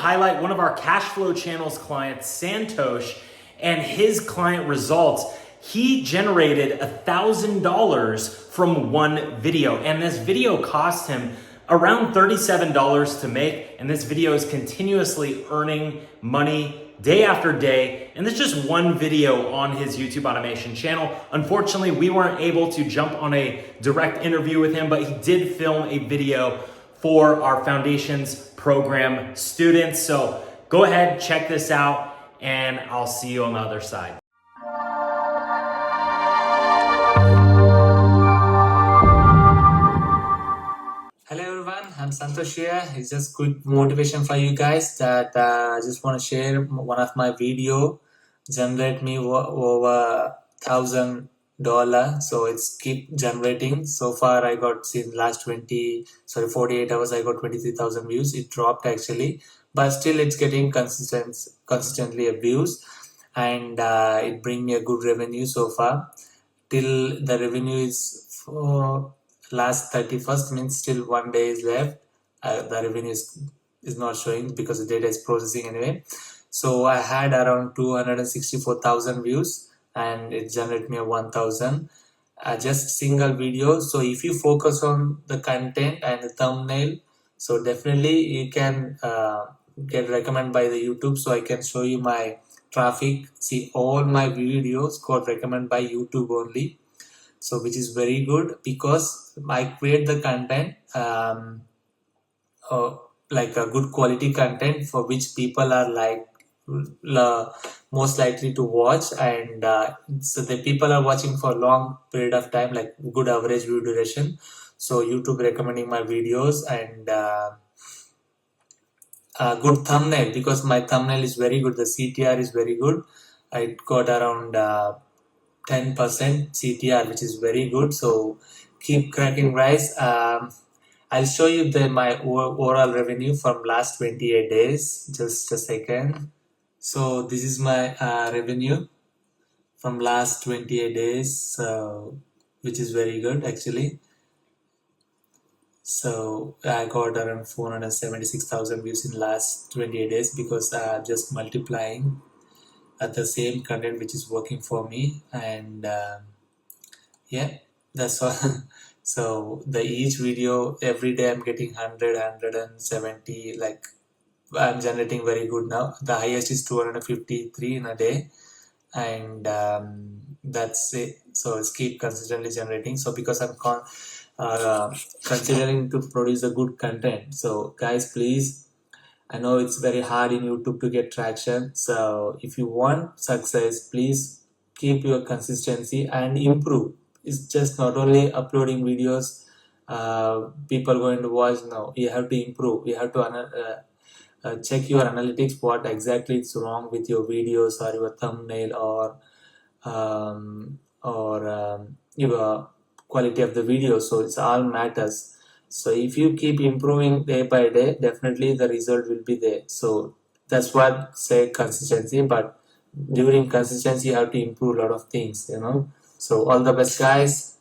highlight one of our Cashflow Channels clients, Santhosh, and his client results. He generated $1,000 from one video, and this video cost him around $37 to make, and this video is continuously earning money day after day, and this is just one video on his YouTube automation channel. Unfortunately, we weren't able to jump on a direct interview with him, but he did film a video for our Foundations program students. So go ahead, check this out, and I'll see you on the other side. Hello everyone, I'm Santhosh here. It's just good motivation for you guys that I just want to share one of my video generate me over $1,000. So it's keep generating. So far I got in last 48 hours I got 23,000 views. It dropped actually, but still it's getting consistently views, and it bring me a good revenue so far. Till the revenue is for last 31st, means still 1 day is left. The revenue is not showing because the data is processing anyway. So I had around 264,000 views and it generated me a 1,000 just single video. So if you focus on the content and the thumbnail, so definitely you can get recommended by the YouTube. So I can show you my traffic. See, all my videos got recommended by YouTube only, so which is very good because I create the content like a good quality content for which people are like most likely to watch, and so the people are watching for a long period of time, like good average view duration. So YouTube recommending my videos, and good thumbnail because my thumbnail is very good. The CTR is very good. I got around 10% CTR, which is very good. So keep cracking rice. I'll show you my overall revenue from last 28 days. Just a second. So this is my revenue from last 28 days, which is very good actually. So I got around 476,000 views in last 28 days because I'm just multiplying at the same content which is working for me, and yeah, that's all. So the each video every day I'm getting 170, like I'm generating very good now. The highest is 253 in a day, and that's it. So it's keep consistently generating. So because I'm considering to produce a good content, so guys, please, I know it's very hard in YouTube to get traction. So if you want success, please keep your consistency and improve. It's just not only uploading videos, people going to watch. No, you have to improve. You have to check your analytics, what exactly is wrong with your videos or your thumbnail or your quality of the video. So it's all matters. So if you keep improving day by day, definitely the result will be there. So that's what say consistency, but during consistency you have to improve a lot of things, you know. So all the best guys.